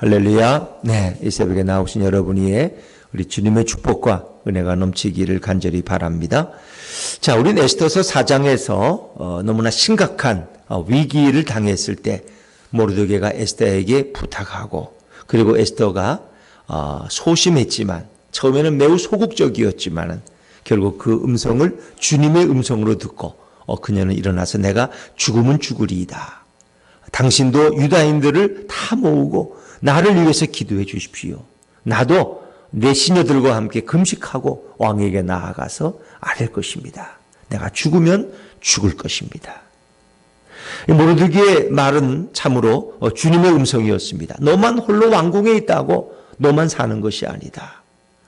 할렐루야. 네, 이 새벽에 나오신 여러분 위에 우리 주님의 축복과 은혜가 넘치기를 간절히 바랍니다. 자, 우린 에스더서 4장에서 너무나 심각한 위기를 당했을 때 모르드게가 에스더에게 부탁하고, 그리고 에스더가 소심했지만, 처음에는 매우 소극적이었지만 결국 그 음성을 주님의 음성으로 듣고 그녀는 일어나서 내가 죽으면 죽으리이다. 당신도 유다인들을 다 모으고 나를 위해서 기도해 주십시오. 나도 내 시녀들과 함께 금식하고 왕에게 나아가서 아랠 것입니다. 내가 죽으면 죽을 것입니다. 모르드게의 말은 참으로 주님의 음성이었습니다. 너만 홀로 왕궁에 있다고 너만 사는 것이 아니다.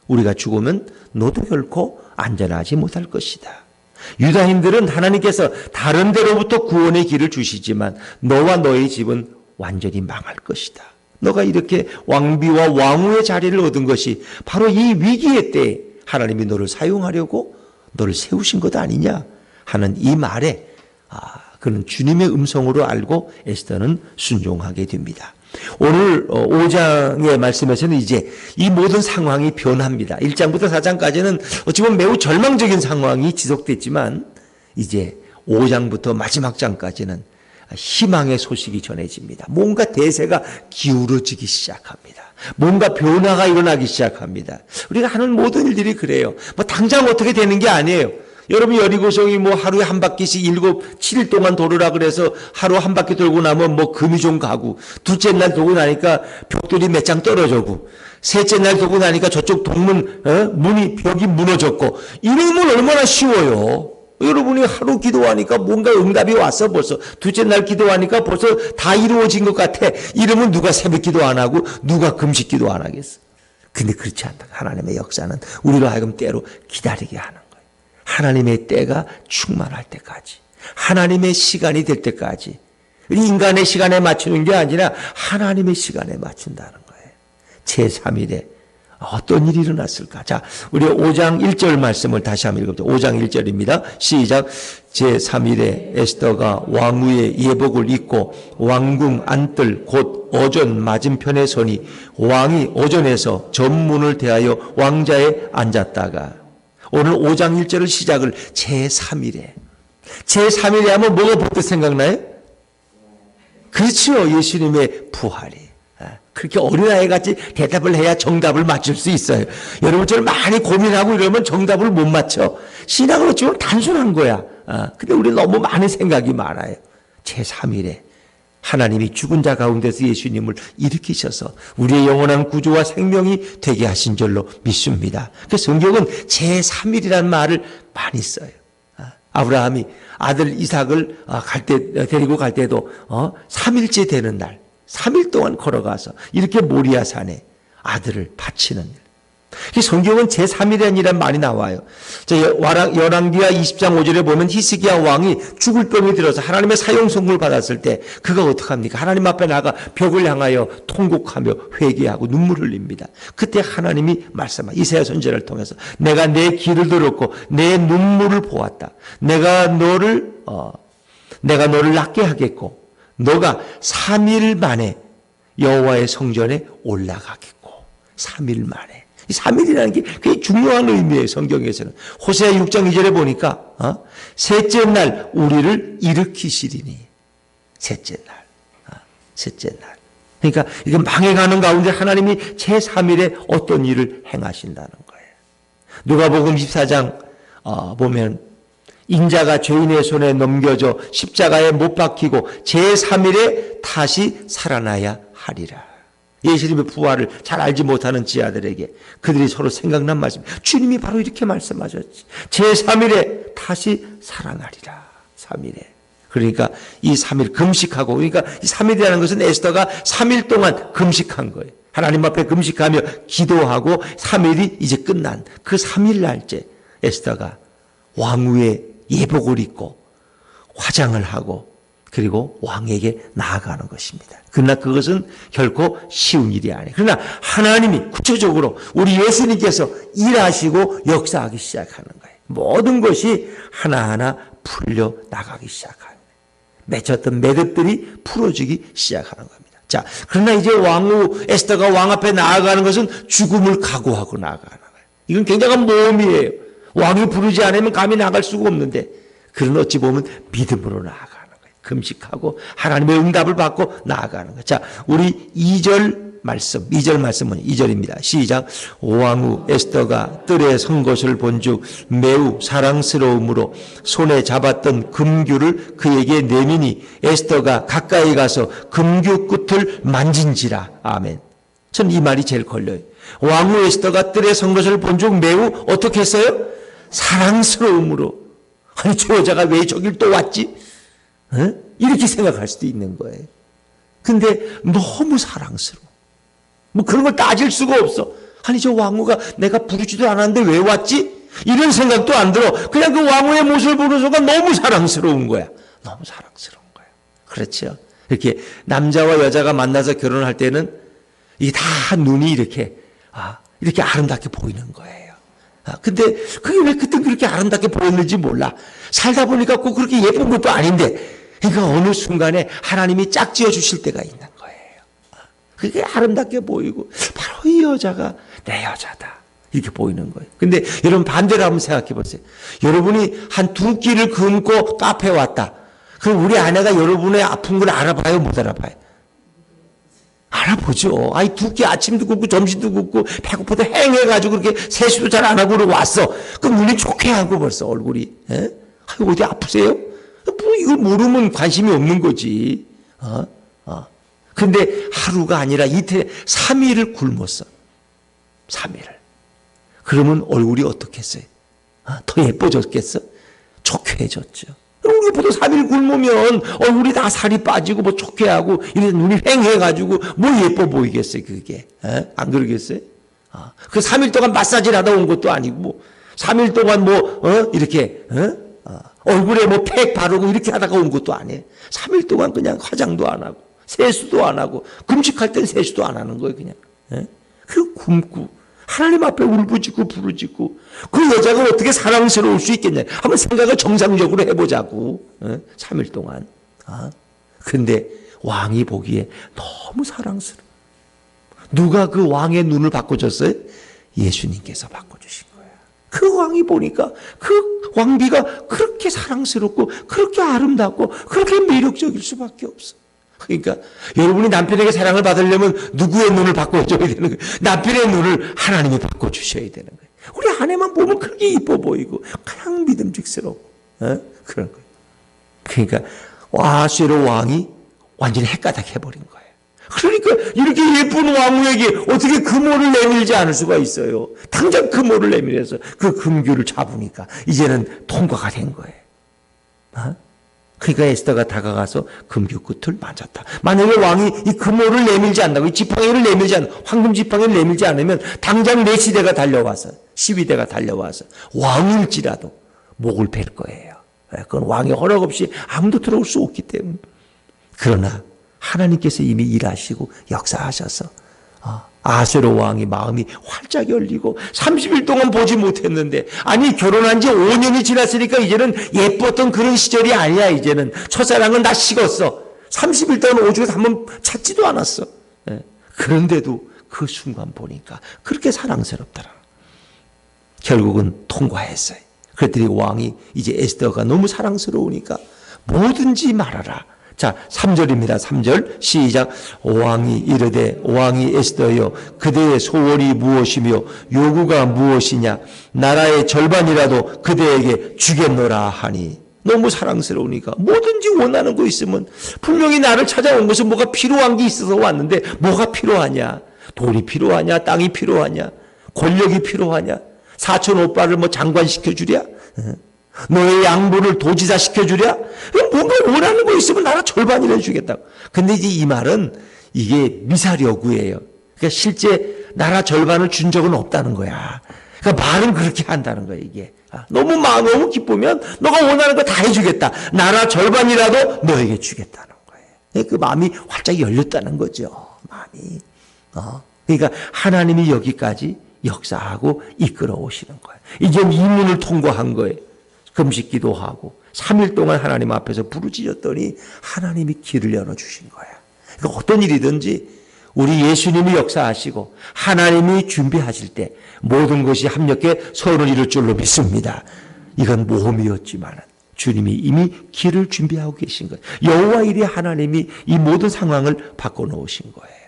우리가 죽으면 너도 결코 안전하지 못할 것이다. 유다인들은 하나님께서 다른 데로부터 구원의 길을 주시지만 너와 너의 집은 완전히 망할 것이다. 너가 이렇게 왕비와 왕후의 자리를 얻은 것이 바로 이 위기의 때에 하나님이 너를 사용하려고 너를 세우신 것 아니냐 하는 이 말에 그는 주님의 음성으로 알고 에스더는 순종하게 됩니다. 오늘 5장의 말씀에서는 이제 이 모든 상황이 변합니다. 1장부터 4장까지는 어찌 보면 매우 절망적인 상황이 지속됐지만 이제 5장부터 마지막 장까지는 희망의 소식이 전해집니다. 뭔가 대세가 기울어지기 시작합니다. 뭔가 변화가 일어나기 시작합니다. 우리가 하는 모든 일들이 그래요. 당장 어떻게 되는 게 아니에요. 여러분 여리고성이 하루에 한 바퀴씩 7일 동안 돌으라 그래서 하루 한 바퀴 돌고 나면 금이 좀 가고, 둘째 날 돌고 나니까 벽돌이 몇 장 떨어져고, 셋째 날 돌고 나니까 저쪽 동문 벽이 무너졌고, 이러면 얼마나 쉬워요. 여러분이 하루 기도하니까 뭔가 응답이 왔어. 벌써 둘째 날 기도하니까 벌써 다 이루어진 것 같아. 이러면 누가 새벽 기도 안 하고 누가 금식 기도 안 하겠어. 근데 그렇지 않다. 하나님의 역사는 우리로 하여금 때로 기다리게 하는 거예요. 하나님의 때가 충만할 때까지, 하나님의 시간이 될 때까지, 인간의 시간에 맞추는 게 아니라 하나님의 시간에 맞춘다는 거예요. 제3일에 어떤 일이 일어났을까? 자, 우리 5장 1절 말씀을 다시 한번 읽어보죠. 5장 1절입니다. 시작. 제3일에 에스더가 왕후의 예복을 입고 왕궁 안뜰 곧 어전 맞은편에 서니 왕이 어전에서 전문을 대하여 왕자에 앉았다가, 오늘 5장 1절을 시작을 제3일에 하면 뭐가 부터 생각나요? 그렇죠. 예수님의 부활이. 그렇게 어린아이같이 대답을 해야 정답을 맞출 수 있어요. 여러분처럼 많이 고민하고 이러면 정답을 못 맞춰. 신앙은 어찌보면 단순한 거야. 근데 우리 너무 많은 생각이 많아요. 제3일에 하나님이 죽은 자 가운데서 예수님을 일으키셔서 우리의 영원한 구주와 생명이 되게 하신 줄로 믿습니다. 그래서 성경은 제3일이라는 말을 많이 써요. 아브라함이 아들 이삭을 데리고 갈 때도 3일째 되는 날 3일 동안 걸어가서 이렇게 모리아 산에 아들을 바치는 일. 성경은 제3일이라는 말이 나와요. 열왕기하 20장 5절에 보면 히스기야 왕이 죽을 병이 들어서 하나님의 사형 선고를 받았을 때 그가 어떡합니까? 하나님 앞에 나가 벽을 향하여 통곡하며 회개하고 눈물을 흘립니다. 그때 하나님이 말씀하 이사야 선지자를 통해서 내가 내 귀를 들었고 내 눈물을 보았다. 내가 너를 낫게 하겠고 너가 3일 만에 여호와의 성전에 올라가겠고. 3일 만에. 이 3일이라는 게 굉장히 중요한 의미예요. 성경에서는. 호세아 6장 2절에 보니까 셋째 날 우리를 일으키시리니. 셋째 날. 셋째 날. 그러니까 이게 망해가는 가운데 하나님이 제3일에 어떤 일을 행하신다는 거예요. 누가복음 24장 보면 인자가 죄인의 손에 넘겨져 십자가에 못 박히고 제3일에 다시 살아나야 하리라. 예수님의 부활을 잘 알지 못하는 지하들에게 그들이 서로 생각난 말씀. 주님이 바로 이렇게 말씀하셨지. 제3일에 다시 살아나리라. 3일에. 그러니까 이 3일 금식하고, 그러니까 이 3일이라는 것은 에스더가 3일 동안 금식한 거예요. 하나님 앞에 금식하며 기도하고 3일이 이제 끝난 그 3일 날째 에스더가 왕후의 예복을 입고 화장을 하고 그리고 왕에게 나아가는 것입니다. 그러나 그것은 결코 쉬운 일이 아니에요. 그러나 하나님이 구체적으로 우리 예수님께서 일하시고 역사하기 시작하는 거예요. 모든 것이 하나하나 풀려 나가기 시작하는 거예요. 맺혔던 매듭들이 풀어지기 시작하는 겁니다. 자, 그러나 이제 왕후 에스더가 왕 앞에 나아가는 것은 죽음을 각오하고 나아가는 거예요. 이건 굉장한 모험이에요. 왕이 부르지 않으면 감히 나갈 수가 없는데, 그런 어찌 보면 믿음으로 나아가는 거예요. 금식하고 하나님의 응답을 받고 나아가는 거예요. 자, 우리 2절 말씀은 2절입니다. 시작. 왕후 에스더가 뜰에 선 것을 본즉 매우 사랑스러움으로 손에 잡았던 금규를 그에게 내미니 에스더가 가까이 가서 금규 끝을 만진지라. 아멘. 전 이 말이 제일 걸려요. 왕후 에스더가 뜰에 선 것을 본즉 매우 어떻게 했어요? 사랑스러움으로. 아니 저 여자가 왜 저길 또 왔지? 이렇게 생각할 수도 있는 거예요. 근데 너무 사랑스러워. 뭐 그런 걸 따질 수가 없어. 아니 저 왕후가 내가 부르지도 않았는데 왜 왔지? 이런 생각도 안 들어. 그냥 그 왕후의 모습을 보는 순간 너무 사랑스러운 거야. 너무 사랑스러운 거야. 그렇죠. 이렇게 남자와 여자가 만나서 결혼할 때는 이게 다 눈이 이렇게 아름답게 보이는 거예요. 근데 그게 왜 그때 그렇게 아름답게 보였는지 몰라. 살다 보니까 꼭 그렇게 예쁜 것도 아닌데, 그러니까 어느 순간에 하나님이 짝지어 주실 때가 있는 거예요. 그게 아름답게 보이고 바로 이 여자가 내 여자다 이렇게 보이는 거예요. 근데 여러분 반대로 한번 생각해 보세요. 여러분이 한 두 끼를 굶고 카페에 왔다. 그럼 우리 아내가 여러분의 아픈 걸 알아봐요, 못 알아봐요? 알아보죠. 아니 두 끼 아침도 굶고 점심도 굶고 배고파도 행해가지고 그렇게 세수도 잘 안 하고 그러고 왔어. 그럼 눈이 좋게 하고 벌써 얼굴이. 어디 아프세요? 뭐 이걸 모르면 관심이 없는 거지. 근데 하루가 아니라 이틀, 3일을 굶었어. 3일을. 그러면 얼굴이 어떻겠어요? 더 예뻐졌겠어? 촉해졌죠. 우리 보통 3일 굶으면 얼굴이 다 살이 빠지고 뭐 촉해하고 이래 눈이 휑해가지고 뭐 예뻐 보이겠어요, 그게. 안 그러겠어요? 그 3일 동안 마사지를 하다 온 것도 아니고, 3일 동안 이렇게, 얼굴에 뭐 팩 바르고 이렇게 하다가 온 것도 아니에요. 3일 동안 그냥 화장도 안 하고, 세수도 안 하고, 금식할 땐 세수도 안 하는 거예요, 그냥. 그리고 굶고, 하나님 앞에 울부짖고 부르짖고, 그 여자가 어떻게 사랑스러울 수 있겠냐. 한번 생각을 정상적으로 해보자고. 3일 동안. 근데 왕이 보기에 너무 사랑스러워. 누가 그 왕의 눈을 바꿔줬어요? 예수님께서 바꿔주신 거예요. 그 왕이 보니까 그 왕비가 그렇게 사랑스럽고, 그렇게 아름답고, 그렇게 매력적일 수밖에 없어. 그러니까 여러분이 남편에게 사랑을 받으려면 누구의 눈을 바꿔줘야 되는 거예요? 남편의 눈을 하나님이 바꿔주셔야 되는 거예요. 우리 아내만 보면 그렇게 이뻐 보이고 그냥 믿음직스럽고 그런 거예요. 그러니까 아수에로 왕이 완전히 헷가닥 해버린 거예요. 그러니까 이렇게 예쁜 왕후에게 어떻게 금호를 내밀지 않을 수가 있어요. 당장 금호를 내밀어서 그 금규를 잡으니까 이제는 통과가 된 거예요. 그러니까 에스더가 다가가서 금규 끝을 만졌다. 만약에 왕이 이 금호를 내밀지 않는다고, 이 지팡이를 내밀지 않는, 황금 지팡이를 내밀지 않으면 당장 내 시대가 달려와서, 시위대가 달려와서 왕일지라도 목을 벨 거예요. 그건 왕의 허락 없이 아무도 들어올 수 없기 때문에. 그러나 하나님께서 이미 일하시고 역사하셔서 아수에로 왕이 마음이 활짝 열리고 30일 동안 보지 못했는데, 아니 결혼한 지 5년이 지났으니까 이제는 예뻤던 그런 시절이 아니야. 이제는 첫사랑은 다 식었어. 30일 동안 오죽해서 한번 찾지도 않았어. 그런데도 그 순간 보니까 그렇게 사랑스럽더라. 결국은 통과했어요. 그랬더니 왕이 이제 에스더가 너무 사랑스러우니까 뭐든지 말하라. 자, 3절입니다. 3절 시작. 왕이 이르되 왕이 에스더여 그대의 소원이 무엇이며 요구가 무엇이냐. 나라의 절반이라도 그대에게 주겠노라 하니. 너무 사랑스러우니까 뭐든지 원하는 거 있으면, 분명히 나를 찾아온 것은 뭐가 필요한 게 있어서 왔는데 뭐가 필요하냐. 돈이 필요하냐, 땅이 필요하냐, 권력이 필요하냐, 사촌 오빠를 뭐 장관 시켜주랴, 너의 양보를 도지사 시켜주랴? 뭔가 원하는 거 있으면 나라 절반이라도 주겠다고. 근데 이제 이 말은 이게 미사려구예요. 그러니까 실제 나라 절반을 준 적은 없다는 거야. 그러니까 말은 그렇게 한다는 거예요, 이게. 너무 기쁘면 너가 원하는 거 다 해주겠다. 나라 절반이라도 너에게 주겠다는 거예요. 그 마음이 활짝 열렸다는 거죠. 마음이. 그러니까 하나님이 여기까지 역사하고 이끌어 오시는 거예요. 이제 이 문을 통과한 거예요. 금식 기도하고 3일 동안 하나님 앞에서 부르짖었더니 하나님이 길을 열어주신 거야. 그러니까 어떤 일이든지 우리 예수님이 역사하시고 하나님이 준비하실 때 모든 것이 합력해 선을 이룰 줄로 믿습니다. 이건 모험이었지만 주님이 이미 길을 준비하고 계신 거예요. 여호와 일이 하나님이 이 모든 상황을 바꿔놓으신 거예요.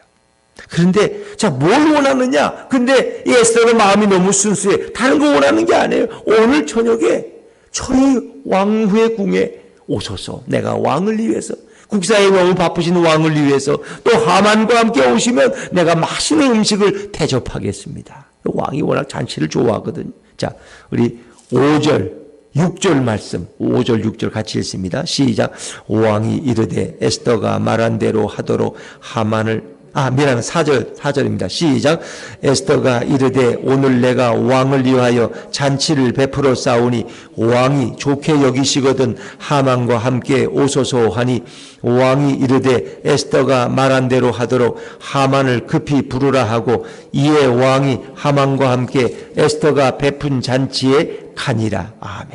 그런데 자, 뭘 원하느냐? 근데 이 에스더는 마음이 너무 순수해. 다른 거 원하는 게 아니에요. 오늘 저녁에 저희 왕후의 궁에 오소서. 내가 왕을 위해서, 국사에 너무 바쁘신 왕을 위해서, 또 하만과 함께 오시면 내가 맛있는 음식을 대접하겠습니다. 왕이 워낙 잔치를 좋아하거든요. 자, 우리 5절 6절 말씀, 5절 6절 같이 읽습니다. 시작. 왕이 이르되 에스더가 말한 대로 하도록 하만을 4절입니다. 시작. 에스더가 이르되 오늘 내가 왕을 위하여 잔치를 베풀어 싸우니 왕이 좋게 여기시거든 하만과 함께 오소서 하니 왕이 이르되 에스더가 말한 대로 하도록 하만을 급히 부르라 하고 이에 왕이 하만과 함께 에스더가 베푼 잔치에 가니라. 아멘.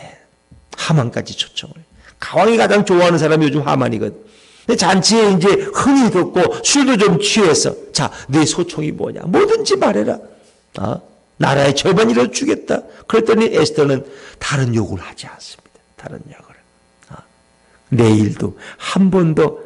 하만까지 초청을. 왕이 가장 좋아하는 사람이 요즘 하만이거든. 잔치에 이제 흥이 돋고 술도 좀 취해서 자, 네 소총이 뭐냐? 뭐든지 말해라. 나라의 절반이라도 주겠다. 그랬더니 에스더는 다른 욕을 하지 않습니다. 다른 욕을. 내일도 한 번 더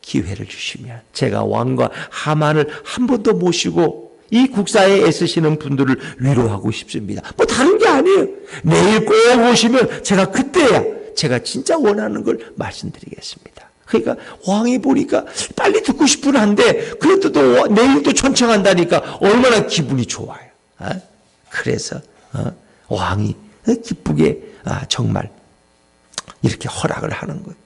기회를 주시면 제가 왕과 하만을 한 번 더 모시고 이 국사에 애쓰시는 분들을 위로하고 싶습니다. 뭐 다른 게 아니에요. 내일 꼭 오시면 제가 그때야 제가 진짜 원하는 걸 말씀드리겠습니다. 그러니까 왕이 보니까 빨리 듣고 싶은 한데 그래도 또 내일 또 초청한다니까 얼마나 기분이 좋아요. 그래서 왕이 기쁘게 정말 이렇게 허락을 하는 거예요.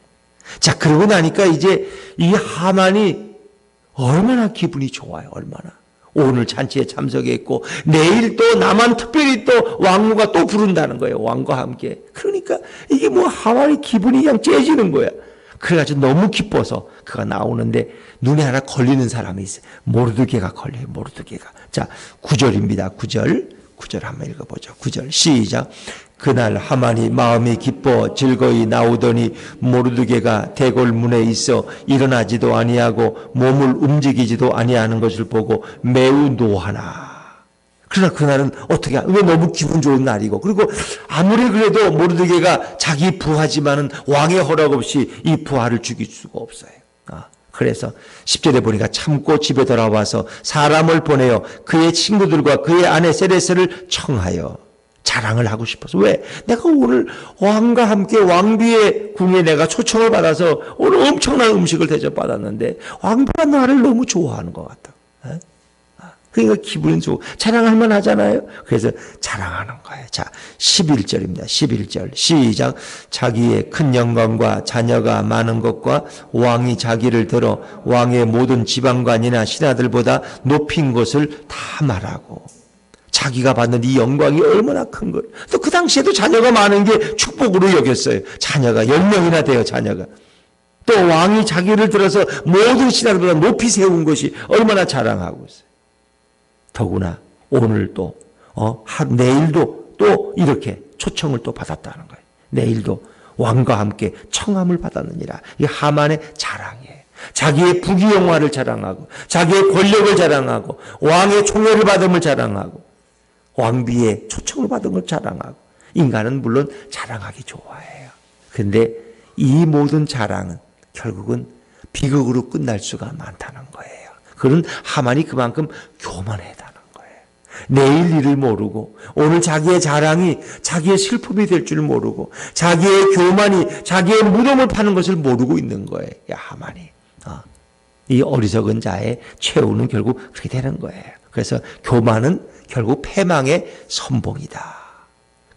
자, 그러고 나니까 이제 이 하만이 얼마나 기분이 좋아요. 얼마나. 오늘 잔치에 참석했고 내일 또 나만 특별히 또 왕후가 또 부른다는 거예요. 왕과 함께. 그러니까 이게 뭐 하만이 기분이 그냥 째지는 거야. 그래가지고 너무 기뻐서 그가 나오는데 눈에 하나 걸리는 사람이 있어요. 모르드게가 걸려요. 모르드게가. 자, 9절입니다. 9절 한번 읽어보죠. 9절 시작. 그날 하만이 마음이 기뻐 즐거이 나오더니 모르드게가 대궐문에 있어 일어나지도 아니하고 몸을 움직이지도 아니하는 것을 보고 매우 노하나. 그러나 그날은 어떻게, 왜 너무 기분 좋은 날이고, 그리고 아무리 그래도 모르드게가 자기 부하지만은 왕의 허락 없이 이 부하를 죽일 수가 없어요. 그래서 10절에 보니까 참고 집에 돌아와서 사람을 보내어 그의 친구들과 그의 아내 세레스를 청하여 자랑을 하고 싶어서. 왜? 내가 오늘 왕과 함께 왕비의 궁에 내가 초청을 받아서 오늘 엄청난 음식을 대접받았는데 왕비가 나를 너무 좋아하는 것 같다. 그러니까 기분이 좋고 자랑할 만하잖아요. 그래서 자랑하는 거예요. 자, 11절입니다. 11절 시작. 자기의 큰 영광과 자녀가 많은 것과 왕이 자기를 들어 왕의 모든 지방관이나 신하들보다 높인 것을 다 말하고. 자기가 받는 이 영광이 얼마나 큰 거예요. 또 그 당시에도 자녀가 많은 게 축복으로 여겼어요. 자녀가 10명이나 돼요. 자녀가. 또 왕이 자기를 들어서 모든 신하들보다 높이 세운 것이 얼마나 자랑하고 있어요. 더구나 오늘 또 내일도 또 이렇게 초청을 또 받았다는 거예요. 내일도 왕과 함께 청함을 받았느니라. 이 하만의 자랑이에요. 자기의 부귀영화를 자랑하고 자기의 권력을 자랑하고 왕의 총애를 받음을 자랑하고 왕비의 초청을 받은 걸 자랑하고. 인간은 물론 자랑하기 좋아해요. 그런데 이 모든 자랑은 결국은 비극으로 끝날 수가 많다는 거예요. 그런 하만이 그만큼 교만하다는 거예요. 내일 일을 모르고 오늘 자기의 자랑이 자기의 슬픔이 될 줄 모르고 자기의 교만이 자기의 무덤을 파는 것을 모르고 있는 거예요. 하만이. 이 어리석은 자의 최후는 결국 그렇게 되는 거예요. 그래서 교만은 결국 패망의 선봉이다.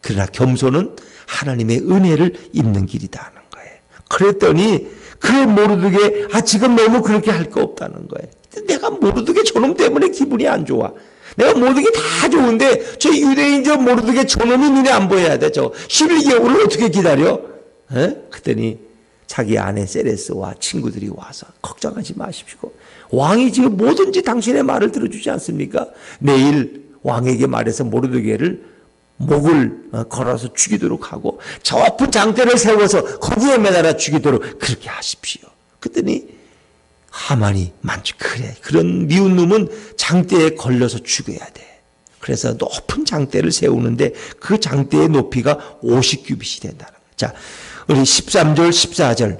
그러나 겸손은 하나님의 은혜를 입는 길이다 하는 거예요. 그랬더니 그 모르드게 지금 너무 그렇게 할 거 없다는 거예요. 내가 모르드게 저놈 때문에 기분이 안 좋아. 내가 모든 게 다 좋은데 저 유대인 저 모르드게 저놈이 눈에 안 보여야 돼. 저 11개월을 어떻게 기다려? 그랬더니 자기 아내 세레스와 친구들이 와서 걱정하지 마십시오. 왕이 지금 뭐든지 당신의 말을 들어주지 않습니까? 내일 왕에게 말해서 모르드게를 목을 걸어서 죽이도록 하고 저 높은 장대를 세워서 거기에 매달아 죽이도록 그렇게 하십시오. 그랬더니 하만이 그래. 그런 미운 놈은 장대에 걸려서 죽여야 돼. 그래서 높은 장대를 세우는데 그 장대의 높이가 50규빗이 된다는 거예요. 자, 우리 13절,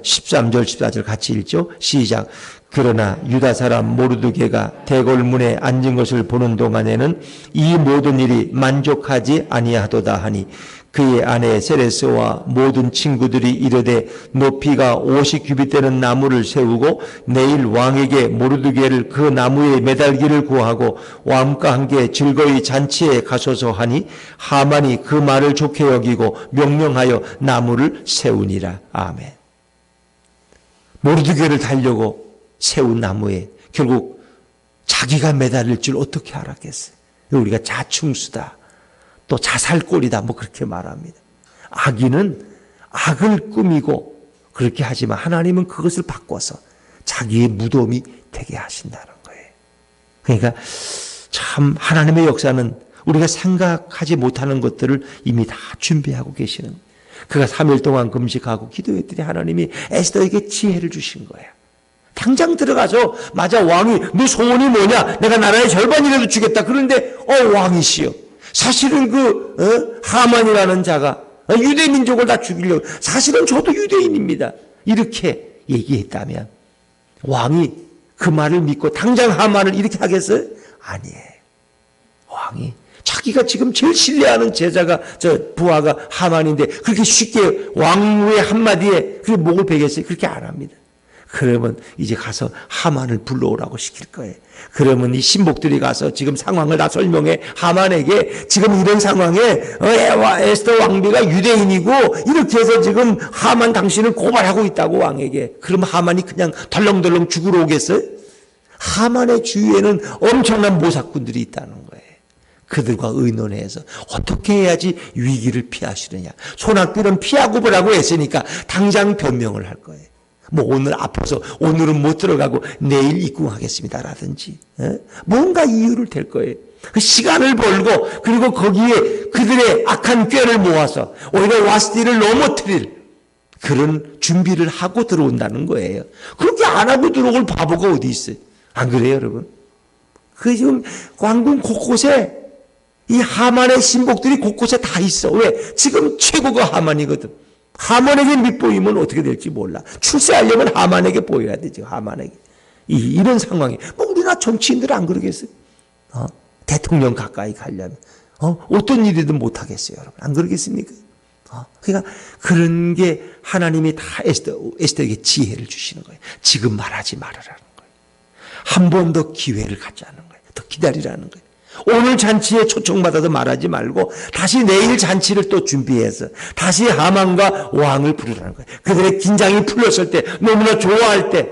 14절 같이 읽죠. 시작. 그러나 유다 사람 모르드게가 대궐문에 앉은 것을 보는 동안에는 이 모든 일이 만족하지 아니하도다 하니 그의 아내 세레스와 모든 친구들이 이르되 높이가 50규빗 되는 나무를 세우고 내일 왕에게 모르드게를 그 나무에 매달기를 구하고 왕과 함께 즐거이 잔치에 가소서 하니 하만이 그 말을 좋게 여기고 명령하여 나무를 세우니라. 아멘. 모르드게를 달려고 세운 나무에 결국 자기가 매달릴 줄 어떻게 알았겠어요? 우리가 자충수다, 또 자살골이다, 뭐 그렇게 말합니다. 악인은 악을 꾸미고 그렇게 하지만 하나님은 그것을 바꿔서 자기의 무덤이 되게 하신다는 거예요. 그러니까 참 하나님의 역사는 우리가 생각하지 못하는 것들을 이미 다 준비하고 계시는, 그가 3일 동안 금식하고 기도했더니 하나님이 에스더에게 지혜를 주신 거예요. 당장 들어가서, 맞아, 왕이 너 소원이 뭐냐? 내가 나라의 절반이라도 주겠다. 그런데 왕이시여, 사실은 하만이라는 자가 유대 민족을 다 죽이려고, 사실은 저도 유대인입니다, 이렇게 얘기했다면 왕이 그 말을 믿고 당장 하만을 이렇게 하겠어요? 아니에요. 왕이 자기가 지금 제일 신뢰하는 제자가, 부하가 하만인데 그렇게 쉽게 왕의 한마디에 그렇게 목을 베겠어요? 그렇게 안 합니다. 그러면 이제 가서 하만을 불러오라고 시킬 거예요. 그러면 이 신복들이 가서 지금 상황을 다 설명해 하만에게, 지금 이런 상황에 에스더 왕비가 유대인이고 이렇게 해서 지금 하만 당신을 고발하고 있다고 왕에게. 그럼 하만이 그냥 덜렁덜렁 죽으러 오겠어요? 하만의 주위에는 엄청난 모사꾼들이 있다는 거예요. 그들과 의논해서 어떻게 해야지 위기를 피하시느냐. 손학규는 피하고 보라고 했으니까 당장 변명을 할 거예요. 뭐 오늘 아파서 오늘은 못 들어가고 내일 입궁하겠습니다라든지, 뭔가 이유를 댈 거예요. 그 시간을 벌고, 그리고 거기에 그들의 악한 꾀를 모아서 오히려 와스디를 넘어뜨릴 그런 준비를 하고 들어온다는 거예요. 그렇게 안 하고 들어올 바보가 어디 있어요? 안 그래요, 여러분? 그 지금 왕궁 곳곳에 이 하만의 신복들이 곳곳에 다 있어. 왜? 지금 최고가 하만이거든. 하만에게 밑보이면 어떻게 될지 몰라. 출세하려면 하만에게 보여야 되죠. 하만에게. 이런 상황에 뭐 우리나라 정치인들은 안 그러겠어요? 대통령 가까이 가려면 어떤 일이든 못 하겠어요, 여러분. 안 그러겠습니까? 그러니까 그런 게 하나님이 다 에스더에게 지혜를 주시는 거예요. 지금 말하지 말으라는 거예요. 한 번 더 기회를 갖자는 거예요. 더 기다리라는 거예요. 오늘 잔치에 초청받아서 말하지 말고 다시 내일 잔치를 또 준비해서 다시 하만과 왕을 부르라는 거예요. 그들의 긴장이 풀렸을 때, 너무나 좋아할 때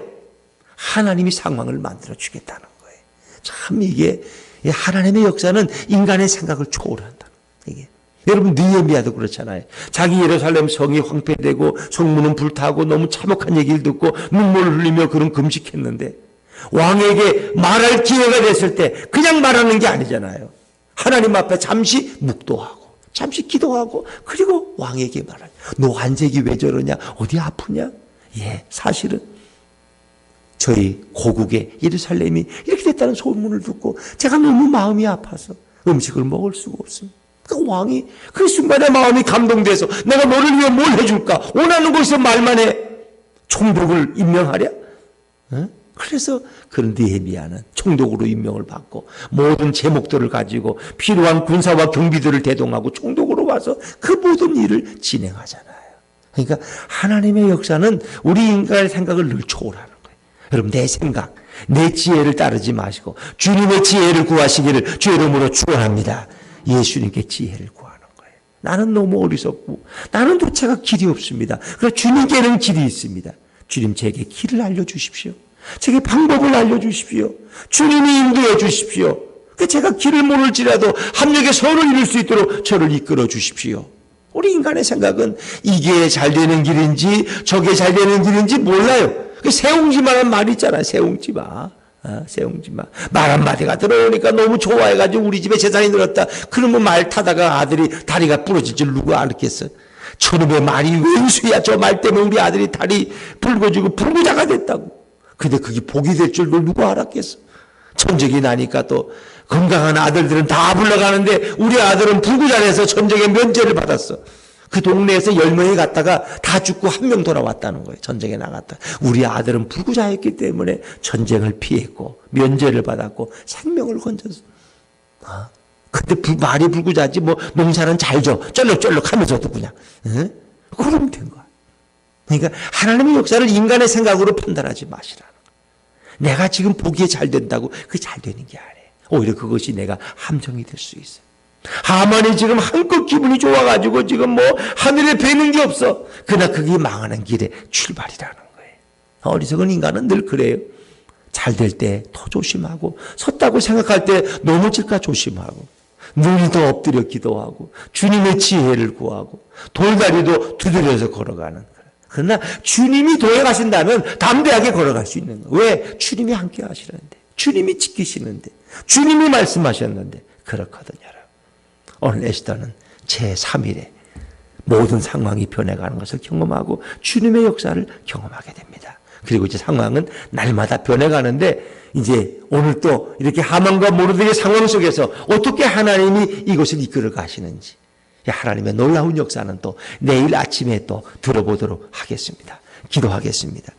하나님이 상황을 만들어 주겠다는 거예요. 참 이게 하나님의 역사는 인간의 생각을 초월한다. 이게 여러분, 느헤미야도 그렇잖아요. 자기 예루살렘 성이 황폐되고 성문은 불타고 너무 참혹한 얘기를 듣고 눈물을 흘리며 그런 금식했는데 왕에게 말할 기회가 됐을 때 그냥 말하는 게 아니잖아요. 하나님 앞에 잠시 묵도하고 잠시 기도하고 그리고 왕에게 말하죠. 너 안색이 왜 저러냐? 어디 아프냐? 예, 사실은 저희 고국의 예루살렘이 이렇게 됐다는 소문을 듣고 제가 너무 마음이 아파서 음식을 먹을 수가 없습니다. 그 왕이 그 순간에 마음이 감동돼서 내가 너를 위해 뭘 해줄까? 원하는 곳에서 말만 해. 총독을 임명하랴? 그래서 그런 느헤미야는 총독으로 임명을 받고 모든 제목들을 가지고 필요한 군사와 경비들을 대동하고 총독으로 와서 그 모든 일을 진행하잖아요. 그러니까 하나님의 역사는 우리 인간의 생각을 늘 초월하는 거예요. 여러분, 내 생각, 내 지혜를 따르지 마시고 주님의 지혜를 구하시기를 주 이름으로 축원합니다. 예수님께 지혜를 구하는 거예요. 나는 너무 어리석고 나는 도대체가 길이 없습니다. 그래서 주님께는 길이 있습니다. 주님, 제게 길을 알려주십시오. 제게 방법을 알려주십시오. 주님이 인도해 주십시오. 제가 길을 모를지라도 합력의 선을 이룰 수 있도록 저를 이끌어 주십시오. 우리 인간의 생각은 이게 잘 되는 길인지 저게 잘 되는 길인지 몰라요. 세웅지마라는 말이 있잖아요. 세웅지마. 세웅지마. 말 한마디가 들어오니까 너무 좋아해가지고 우리 집에 재산이 늘었다. 그러면 말 타다가 아들이 다리가 부러질 줄 누가 알았겠어? 저놈의 말이 왼수야. 저 말 때문에 우리 아들이 다리 붉어지고 불구자가 됐다고. 근데 그게 복이 될 줄도 누가 알았겠어. 전쟁이 나니까 또 건강한 아들들은 다 불러가는데 우리 아들은 불구잘해서 전쟁에 면제를 받았어. 그 동네에서 10명이 갔다가 다 죽고 1명 돌아왔다는 거예요. 전쟁에 나갔다. 우리 아들은 불구자였기 때문에 전쟁을 피했고 면제를 받았고 생명을 건졌어. 근데 말이 불구자지 뭐 농사는 잘져 쩔럭쩔럭 하면서도 그냥 그러면 된 거야. 그러니까 하나님의 역사를 인간의 생각으로 판단하지 마시라는 거야. 내가 지금 보기에 잘 된다고 그게 잘 되는 게 아니에요. 오히려 그것이 내가 함정이 될 수 있어요. 하만이 지금 한껏 기분이 좋아가지고 지금 뭐 하늘에 뵈는 게 없어. 그러나 그게 망하는 길의 출발이라는 거예요. 어리석은 인간은 늘 그래요. 잘 될 때 더 조심하고 섰다고 생각할 때 넘어질까 조심하고 늘 더 엎드려 기도하고 주님의 지혜를 구하고 돌다리도 두드려서 걸어가는 거예요. 그러나 주님이 도에 가신다면 담대하게 걸어갈 수 있는 거예요. 왜? 주님이 함께 하시는데 주님이 지키시는데 주님이 말씀하셨는데 그렇거든요. 오늘 에스더는 제3일에 모든 상황이 변해가는 것을 경험하고 주님의 역사를 경험하게 됩니다. 그리고 이제 상황은 날마다 변해가는데 이제 오늘 또 이렇게 하만과 모르드의 상황 속에서 어떻게 하나님이 이것을 이끌어 가시는지 하나님의 놀라운 역사는 또 내일 아침에 또 들어보도록 하겠습니다. 기도하겠습니다.